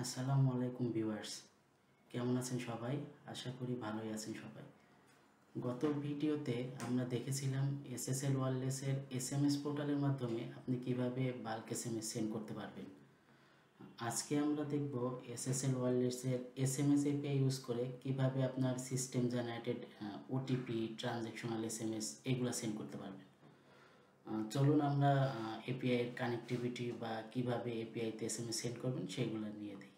আসসালামু আলাইকুম ভিউয়ার্স, কেমন আছেন সবাই? আশা করি ভালোই আছেন সবাই। গত ভিডিওতে আমরা দেখেছিলাম এসএসএল ওয়্যারলেসের এসএমএস পোর্টালের মাধ্যমে আপনি কিভাবে বাল্ক এসএমএস সেন্ড করতে পারবেন। আজকে আমরা দেখব এসএসএল ওয়্যারলেসের এসএমএস এপিআই ইউজ করে কিভাবে আপনার system generated OTP, transactional SMS এগুলো সেন্ড করতে পারবেন। চলুন আমরা এপিআই এর কানেক্টিভিটি বা কিভাবে এপিআইতে এসএমএস সেন্ড করবেন সেগুলো নিয়ে দিই।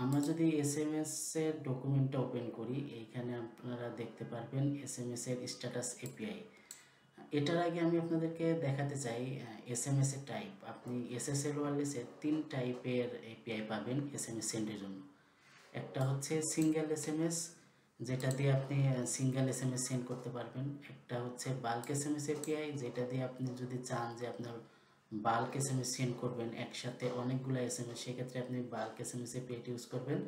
আমরা যদি এসএমএস এর ডকুমেন্টটা ওপেন করি, এইখানে আপনারা দেখতে পারবেন এসএমএস এর স্ট্যাটাস এপিআই। এটার আগে আমি আপনাদেরকে দেখাতে চাই এসএমএস এর টাইপ। আপনি এসএসএল ওয়্যারলেসের 3 টাইপের এপিআই পাবেন এসএমএস সেন্ডের জন্য। একটা হচ্ছে সিঙ্গেল এসএমএস, যেটা দিয়ে আপনি সিঙ্গেল এসএমএস সেন্ড করতে পারবেন। একটা হচ্ছে বাল্ক এসএমএস এপিআই, যেটা দিয়ে আপনি যদি চান যে আপনার বাল্ক এসএমএস সেন্ড করবেন একসাথে অনেকগুলো এসএমএস, সেক্ষেত্রে আপনি বাল্ক এসএমএস এপিআইটি ইউজ করবেন।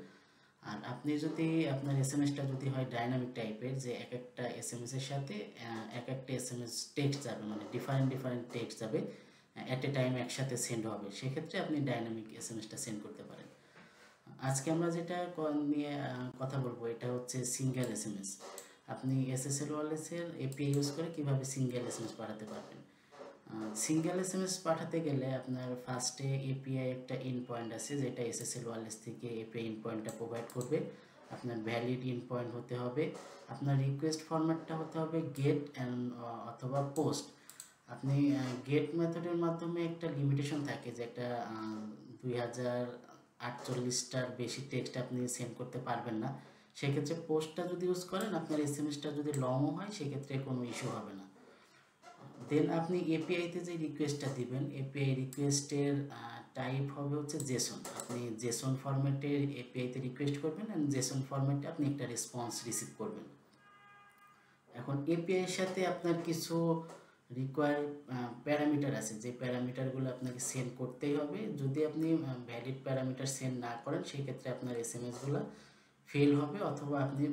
আর আপনি যদি আপনার এসএমএসটা যদি হয় ডাইনামিক টাইপের, যে এক একটা এসএমএস এর সাথে এক একটা এসএমএস টেক্সট যাবে, মানে ডিফারেন্ট টেক্সট যাবে অ্যাট এ টাইম একসাথে সেন্ড হবে, সেক্ষেত্রে আপনি ডাইনামিক এসএমএসটা সেন্ড করতে পারেন। আজকে আমরা যেটা নিয়ে কথা বলবো এটা হচ্ছে সিঙ্গেল এসএমএস। আপনি এসএসএল ওয়্যারলেসের এপিআই ইউজ করে কিভাবে সিঙ্গেল এসএমএস পাঠাতে পারবেন। সিঙ্গেল এসএমএস পাঠাতে গেলে আপনার ফার্স্টে এপিআই একটা ইন পয়েন্ট আছে, যেটা এসএসএল ওয়্যারলেস থেকে এপিআই ইন পয়েন্টটা প্রোভাইড করবে। আপনার ভ্যালিড ইন পয়েন্ট হতে হবে, আপনার রিকোয়েস্ট ফরম্যাটটা হতে হবে গেট অ্যান্ড অথবা পোস্ট। আপনি গেট মেথডের মাধ্যমে একটা লিমিটেশন থাকে যে একটা 2048টার বেশি টেক্সট আপনি সেন্ড করতে পারবেন না। সেক্ষেত্রে পোস্টটা যদি ইউজ করেন, আপনার এসএমএসটা যদি লংও হয় সেক্ষেত্রে কোনো ইস্যু হবে না। দেন আপনি এপিআইতে যে রিকোয়েস্টটা দিবেন, এপিআই রিকোয়েস্টের টাইপ হবে হচ্ছে জেসন। আপনি জেসন ফরম্যাটের এপিআইতে রিকোয়েস্ট করবেন অ্যান্ড জেসন ফরম্যাটে আপনি একটা রেসপন্স রিসিভ করবেন। এখন এপিআই এর সাথে আপনার কিছু রিকোয়ার প্যারামিটার আছে, যে প্যারামিটারগুলো আপনাকে সেন্ড করতেই হবে। যদি আপনি ভ্যালিড প্যারামিটার সেন্ড না করেন, সেক্ষেত্রে আপনার এসএমএসগুলো ফেল হবে অথবা আপনি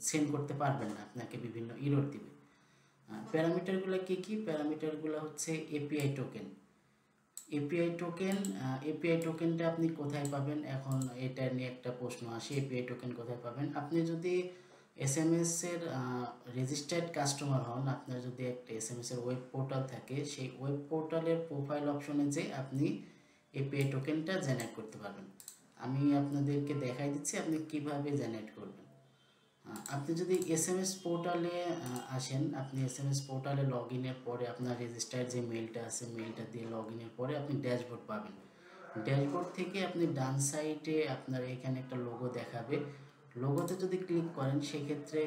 সেন্ড করতে পারবেন না, আপনাকে বিভিন্ন ইরর দিবে। প্যারামিটারগুলো কী কী? প্যারামিটারগুলো হচ্ছে এপিআই টোকেন। এপিআই টোকেনটা আপনি কোথায় পাবেন? এখন এটা নিয়ে একটা প্রশ্ন আসে, এপিআই টোকেন কোথায় পাবেন? আপনি যদি এসএমএস এর রেজিস্টার্ড কাস্টমার হন, আপনার যদি একটা এসএমএস এর ওয়েব পোর্টাল থাকে, সেই ওয়েব পোর্টালের প্রোফাইল অপশনে যে আপনি এপিআই টোকেনটা জেনারেট করতে পারবেন। আমি আপনাদেরকে দেখাই দিচ্ছি আপনি কিভাবে জেনারেট করবেন। আপনি যদি এসএমএস পোর্টালে আসেন, আপনি এসএমএস পোর্টালে লগ ইনের পরে আপনার রেজিস্টার্ড যে মেলটা আছে, মেলটা দিয়ে লগ ইনের পরে আপনি ড্যাশবোর্ড পাবেন। ড্যাশবোর্ড থেকে আপনি ডান সাইডে আপনার এখানে একটা লোগো দেখাবে। লোগোতে যদি ক্লিক করেন, সেক্ষেত্রে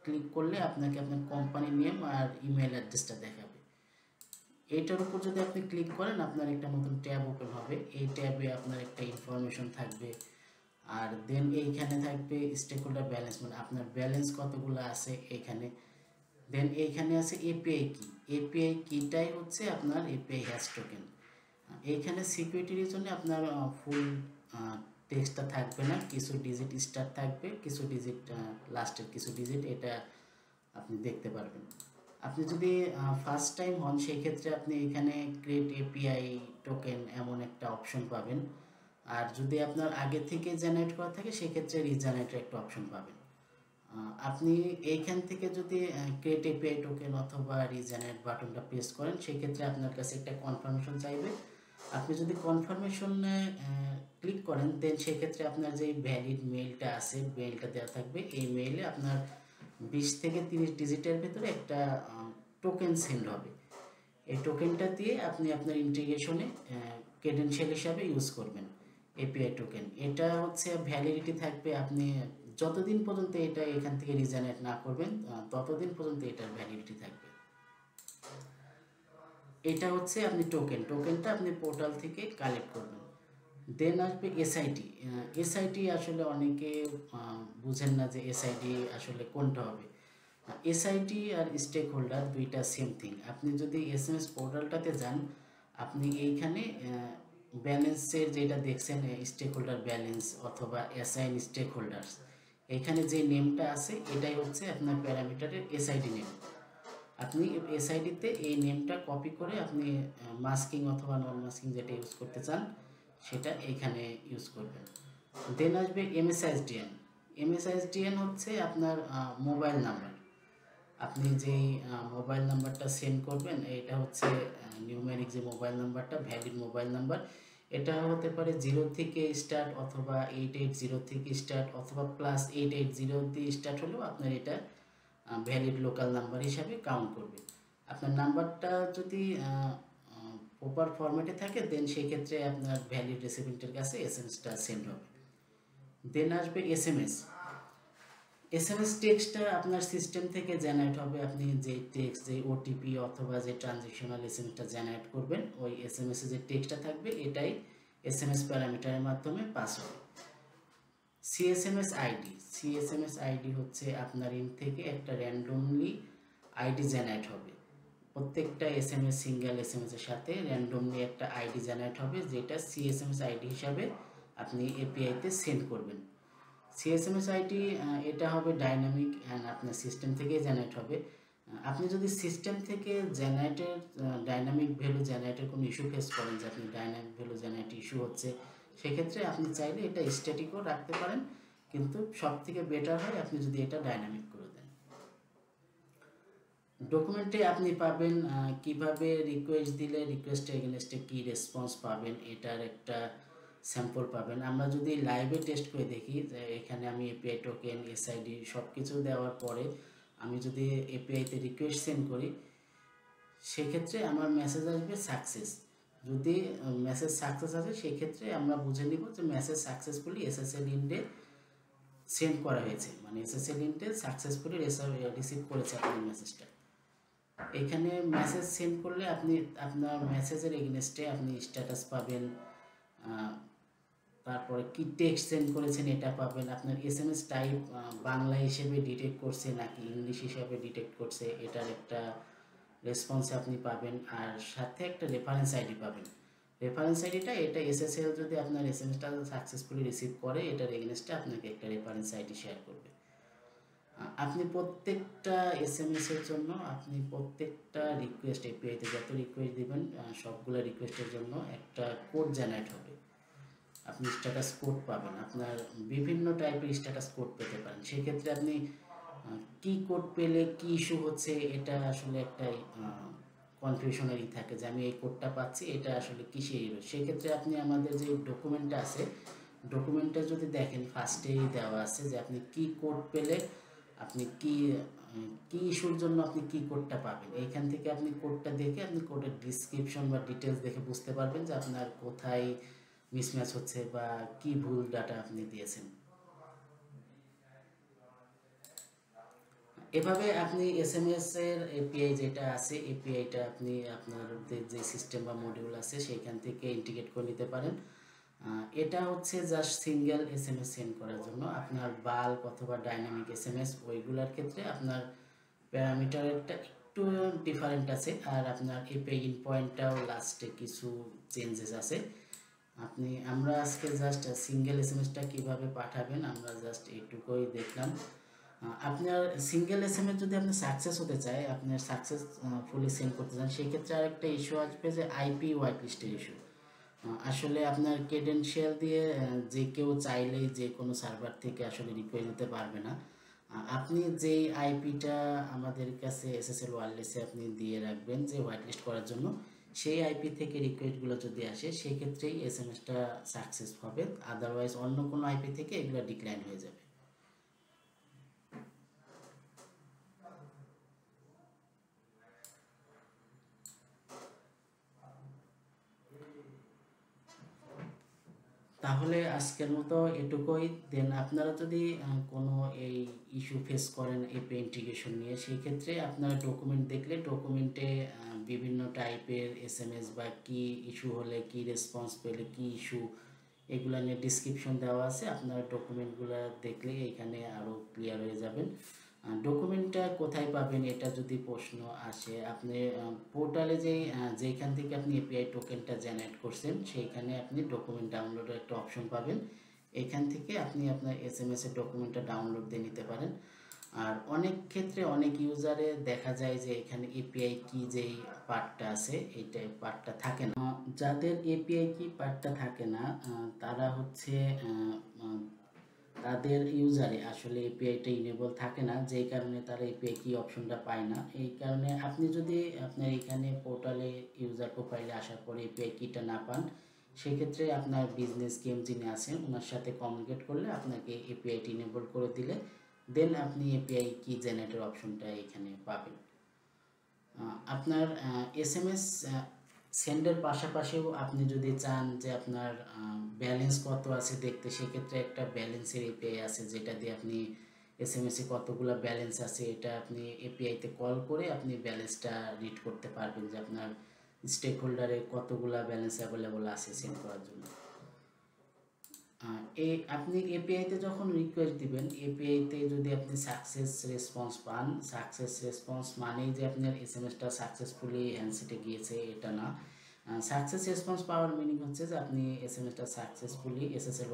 ক্লিক করলে আপনাকে আপনার কোম্পানি নেম আর ইমেল অ্যাড্রেসটা দেখাবে। এইটার উপর যদি আপনি ক্লিক করেন, আপনার একটা নতুন ট্যাব ওপেন হবে। এই ট্যাবে আপনার একটা ইনফরমেশন থাকবে, আর দেন এইখানে থাকবে স্টেক হোল্ডার ব্যালেন্স, মানে আপনার ব্যালেন্স কতগুলো আছে এইখানে। দেন এইখানে আছে এপিআই কি। এপিআই কিটাই হচ্ছে আপনার এপিআই হ্যাশ টোকেন। এইখানে সিকিউরিটির জন্য আপনার ফুল টেক্সটটা থাকবে না, কিছু ডিজিট স্টার থাকবে, কিছু ডিজিট লাস্টের কিছু ডিজিট, এটা আপনি দেখতে পারবেন। আপনি যদি ফার্স্ট টাইম হন, সেই ক্ষেত্রে আপনি এখানে ক্রিয়েট এপিআই টোকেন এমন একটা অপশন পাবেন। আর যদি আপনার আগে থেকে জেনারেট করা থাকে, সেক্ষেত্রে রিজেনারেটের একটা অপশন পাবেন। আপনি এইখান থেকে যদি ক্রিয়েট এপিআই টোকেন অথবা রিজেনারেট বাটনটা প্রেস করেন, সেক্ষেত্রে আপনার কাছে একটা কনফার্মেশন চাইবে। আপনি যদি কনফার্মেশনে ক্লিক করেন, দেন সেক্ষেত্রে আপনার যে ভ্যালিড মেইলটা আছে, মেইলটা দেওয়া থাকবে। এই মেইলে আপনার 20 থেকে 30 ডিজিটের ভেতরে একটা টোকেন সেন্ড হবে। এই টোকেনটা দিয়ে আপনি আপনার ইন্টিগ্রেশনে ক্রেডেনশিয়াল হিসাবে ইউজ করবেন এপিআই টোকেন। এটা হচ্ছে ভ্যালিডিটি থাকবে, আপনি যতদিন পর্যন্ত এটা এখান থেকে রিজেনারেট না করবেন, ততদিন পর্যন্ত এটার ভ্যালিডিটি থাকবে। এটা হচ্ছে আপনি টোকেনটা আপনি পোর্টাল থেকে কালেক্ট করবেন। দেন আসবে এসআইটি। এসআইটি আসলে অনেকে বুঝেন না যে এসআইটি আসলে কোনটা হবে। এসআইটি আর স্টেক হোল্ডার দুইটা সেম থিং। আপনি যদি এসএমএস পোর্টালটাতে যান, আপনি এইখানে ব্যালেন্সের যেটা দেখছেন স্টেক হোল্ডার ব্যালেন্স অথবা অ্যাসাইন স্টেক হোল্ডার্স, এখানে যে নেমটা আছে এটাই হচ্ছে আপনার প্যারামিটারের এসআইডি নেম। আপনি এসআইডিতে এই নেমটা কপি করে আপনি মাস্কিং অথবা নন মাস্কিং যেটা ইউজ করতে চান, সেটা এখানে ইউজ করবেন। দেন আসবে এমএসআইএসডিএন। এমএসআইএসডিএন হচ্ছে আপনার মোবাইল নাম্বার। আপনি যেই মোবাইল নাম্বারটা সেন্ড করবেন এটা হচ্ছে নিউমেরিক যে মোবাইল নাম্বারটা, ভ্যালিড মোবাইল নাম্বার। এটা হতে পারে 0 থেকে স্টার্ট অথবা 880 থেকে স্টার্ট অথবা +880 দিয়ে স্টার্ট হলেও আপনার এটা ভ্যালিড লোকাল নাম্বার হিসাবে কাউন্ট করবে। আপনার নাম্বারটা যদি প্রপার ফরম্যাটে থাকে দেন সেই ক্ষেত্রে আপনার ভ্যালিড রেসিপিয়েন্টের কাছে এসএমএসটা সেন্ড হবে। দেন আসবে এসএমএস। এসএমএস টেক্সটটা আপনার সিস্টেম থেকে জেনারেট হবে। আপনি যে টেক্সট, যে ওটিপি অথবা যে ট্রানজেকশনাল এসএমএসটা জেনারেট করবেন, ওই এসএমএস এ যে টেক্সটটা থাকবে এটাই এসএমএস প্যারামিটারের মাধ্যমে পাস হবে। সিএসএমএস আইডি। সিএসএমএস আইডি হচ্ছে আপনার ইন থেকে একটা র্যান্ডমলি আইডি জেনারেট হবে। প্রত্যেকটা এসএমএস, সিঙ্গেল এসএমএস এর সাথে র্যান্ডমলি একটা আইডি জেনারেট হবে, যেটা সিএসএমএস আইডি হিসাবে আপনি এপিআইতে সেন্ড করবেন। সিএসএমএস আইডি এটা হবে ডাইনামিক অ্যান্ড আপনার সিস্টেম থেকে জেনারেট হবে। আপনি যদি সিস্টেম থেকে ডাইনামিক ভ্যালু জেনারেটের কোনো ইস্যু ফেস করেন, যে আপনি ডাইনামিক ভ্যালু জেনারেট ইস্যু হচ্ছে, সেক্ষেত্রে আপনি চাইলে এটা স্ট্যাটিকও রাখতে পারেন, কিন্তু সব থেকে বেটার হয় আপনি যদি এটা ডাইনামিক করে দেন। ডকুমেন্টে আপনি পাবেন কিভাবে রিকোয়েস্ট দিলে রিকোয়েস্টের এগেনস্টে কী রেসপন্স পাবেন, এটার একটা স্যাম্পল পাবেন। আমরা যদি লাইভে টেস্ট করে দেখি, যে এখানে আমি এপিআই টোকেন, এসআইডি সব কিছু দেওয়ার পরে আমি যদি এপিআইতে রিকোয়েস্ট সেন্ড করি, সেক্ষেত্রে আমার মেসেজ আসবে সাকসেস। যদি মেসেজ সাকসেস আসে সেক্ষেত্রে আমরা বুঝে নিব যে মেসেজ সাকসেসফুলি এসএসএল ইন্ডে সেন্ড করা হয়েছে, মানে এসএসএল ইন্ডে সাকসেসফুলি রিসিভ করেছে আপনার মেসেজটা। এখানে মেসেজ সেন্ড করলে আপনি আপনার মেসেজের এগেনস্টে আপনি স্ট্যাটাস পাবেন, তারপরে কি টেক্সট সেন্ড করেছেন এটা পাবেন, আপনার এসএমএস টাইপ বাংলা হিসেবে ডিটেক্ট করছে নাকি ইংলিশ হিসেবে ডিটেক্ট করছে, এটার একটা রেসপন্স আপনি পাবেন। আর সাথে একটা রেফারেন্স আইডি পাবেন। রেফারেন্স আইডিটা এটা এসএসএল যদি আপনার এসএমএসটা সাকসেসফুলি রিসিভ করে, এটার এগেনস্টে আপনাকে একটা রেফারেন্স আইডি শেয়ার করবে। আপনি প্রত্যেকটা এসএমএস এর জন্য, আপনি প্রত্যেকটা রিকোয়েস্ট, এপিআইতে যত রিকোয়েস্ট দিবেন সবগুলো রিকোয়েস্টের জন্য একটা কোড জেনারেট হবে। আপনি স্ট্যাটাস কোড পাবেন, আপনার বিভিন্ন টাইপের স্ট্যাটাস কোড পেতে পারেন। সেক্ষেত্রে আপনি কি কোড পেলে কি ইস্যু হচ্ছে, এটা আসলে একটা কনফিউশনারি থাকে যে আমি এই কোডটা পাচ্ছি, এটা আসলে কিসের ইস্যু। সেক্ষেত্রে আপনি আমাদের যে ডকুমেন্টটা আছে, ডকুমেন্টটা যদি দেখেন ফার্স্টেই দেওয়া আছে যে আপনি কি কোড পেলে আপনি কি ইস্যুর জন্য আপনি কি কোডটা পাবেন। এইখান থেকে আপনি কোডটা দেখে আপনি কোডের ডিসক্রিপশন বা ডিটেলস দেখে বুঝতে পারবেন যে আপনার কোথায় মিসম্যাচ হচ্ছে বা কি ভুল ডাটা আপনি দিয়েছেন। এভাবে আপনি এসএমএস এর এপিআই যেটা আছে, এপিআইটা আপনি আপনাদের যে সিস্টেম বা মডিউল আছে সেইখান থেকে ইন্টিগ্রেট করে নিতে পারেন। এটা হচ্ছে জাস্ট সিঙ্গেল এসএমএস সেন্ড করার জন্য। আপনার বাল্ক অথবা ডাইনামিক এসএমএস ওইগুলোর ক্ষেত্রে আপনার প্যারামিটারটা একটু ডিফারেন্ট আছে, আর আপনার এপিআই ইন পয়েন্টটাও লাস্টে কিছু চেঞ্জেস আছে। আমরা আজকে জাস্ট সিঙ্গেল এসএমএসটা কীভাবে পাঠাবেন আমরা জাস্ট এইটুকুই দেখলাম। আপনার সিঙ্গেল এসএমএস যদি আপনি সাকসেস হতে চায়, আপনার সাকসেস ফুলি সেন্ড করতে চান, সেক্ষেত্রে আরেকটা ইস্যু আসবে যে আইপি হোয়াইট লিস্টের ইস্যু। আসলে আপনার ক্রেডেনশিয়াল দিয়ে যে কেউ চাইলেই যে কোনো সার্ভার থেকে আসলে রিকোয়েস্ট দিতে পারবে না। আপনি যেই আইপিটা আমাদের কাছে এসএসএল ওয়্যারলেসে আপনি দিয়ে রাখবেন যে হোয়াইট লিস্ট করার জন্য, সেই আইপি থেকে রিকোয়েস্টগুলো যদি আসে সেই ক্ষেত্রেই এসএমএসটা সাকসেস হবে, আদারওয়াইজ অন্য কোনো আইপি থেকে এগুলো ডিক্লাইন হয়ে যাবে। তাহলে আজকের মতো এটুকুই। দেন আপনারা যদি কোনো এই ইস্যু ফেস করেন এপিআই ইন্টিগ্রেশন নিয়ে, সেই ক্ষেত্রে আপনারা ডকুমেন্ট দেখলে ডকুমেন্টে বিভিন্ন টাইপের এসএমএস বা কি ইস্যু হলে কি রেসপন্স পেলে কি ইস্যু, এগুলো নিয়ে ডিসক্রিপশন দেওয়া আছে। আপনারা ডকুমেন্টগুলো দেখলে এখানে আরও ক্লিয়ার হয়ে যাবেন। ডকুমেন্টটা কোথায় পাবেন এটা যদি প্রশ্ন আসে, আপনি পোর্টালে যেখান থেকে আপনি এপিআই টোকেনটা জেনারেট করছেন সেইখানে আপনি ডকুমেন্ট ডাউনলোডের একটা অপশন পাবেন। এখান থেকে আপনি আপনার এসএমএস এর ডকুমেন্টটা ডাউনলোড দিয়ে নিতে পারেন। আর অনেক ক্ষেত্রে অনেক ইউজারে দেখা যায় যে এখানে এপিআই কি যেই পার্টটা আছে এইটা পার্টটা থাকে না। যাদের এপিআই কি পার্টটা থাকে না তারা হচ্ছে তাদের ইউজারে আসলে এপিআইটা ইনেবল থাকে না, যেই কারণে তারা এপিআই কি অপশনটা পায় না। এই কারণে আপনি যদি আপনার এখানে পোর্টালে ইউজার প্রোফাইলে আসার পরে এপিআই কিটা না পান, সেক্ষেত্রে আপনার বিজনেস গেম যিনি আছেন ওনার সাথে কমিউনিকেট করলে আপনাকে এপিআইটি ইনেবল করে দিলে দেন আপনি এপিআই কি জেনারেটর অপশনটা এখানে পাবেন। আপনার এসএমএস সেন্ডের পাশাপাশিও আপনি যদি চান যে আপনার ব্যালেন্স কত আছে দেখতে, সেক্ষেত্রে একটা ব্যালেন্সের এপিআই আছে যেটা দিয়ে আপনি এসএমএসে কতগুলো ব্যালেন্স আছে এটা আপনি এপিআইতে কল করে আপনি ব্যালেন্সটা রিড করতে পারবেন যে আপনার স্টেক হোল্ডারে কতগুলা ব্যালেন্স অ্যাভেলেবল আছে সেট করার জন্য। আপনি এপিআইতে যখন রিকোয়েস্ট দিবেন, এপিআইতে যদি আপনি সাকসেস রেসপন্স পান, সাকসেস রেসপন্স মানেই যে আপনার এসএমএসটা সাকসেসফুলি হ্যান্ডসেটে গিয়েছে এটা না। সাকসেস রেসপন্স পাওয়ার মিনিং হচ্ছে যে আপনি এসএমএসটা সাকসেসফুলি এসএসএল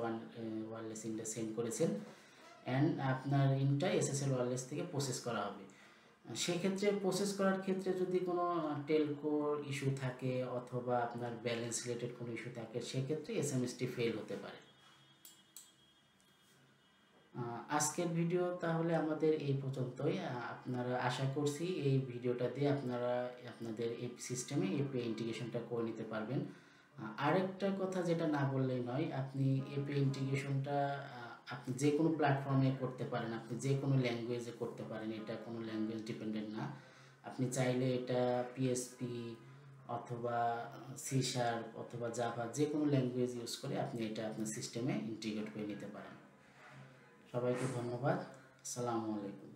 ওয়্যারলেস ইনটা সেন্ড করেছেন অ্যান্ড আপনার ইনটা এসএসএল ওয়্যারলেস থেকে প্রসেস করা হবে। সেক্ষেত্রে প্রসেস করার ক্ষেত্রে যদি কোনো টেলকোর ইস্যু থাকে অথবা আপনার ব্যালেন্স রিলেটেড কোনো ইস্যু থাকে, সেক্ষেত্রে এসএমএসটি ফেল হতে পারে। আজকের ভিডিও তাহলে আমাদের এই পর্যন্তই। আপনারা আশা করছি এই ভিডিওটা দিয়ে আপনারা আপনাদের এই সিস্টেমে এপিআই ইন্টিগ্রেশনটা করে নিতে পারবেন। আরেকটা কথা যেটা না বললেই নয়, আপনি এপিআই ইন্টিগ্রেশনটা আপনি যে কোনো প্ল্যাটফর্মে করতে পারেন, আপনি যে কোনো ল্যাঙ্গুয়েজে করতে পারেন, এটা কোনো ল্যাঙ্গুয়েজ ডিপেন্ডেন্ট না। আপনি চাইলে এটা পিএসপি অথবা সি শার্প অথবা জাভা যে কোনো ল্যাঙ্গুয়েজ ইউজ করে আপনি এটা আপনার সিস্টেমে ইন্টিগ্রেট করে নিতে পারেন। সবাইকে ধন্যবাদ। আসসালামু আলাইকুম।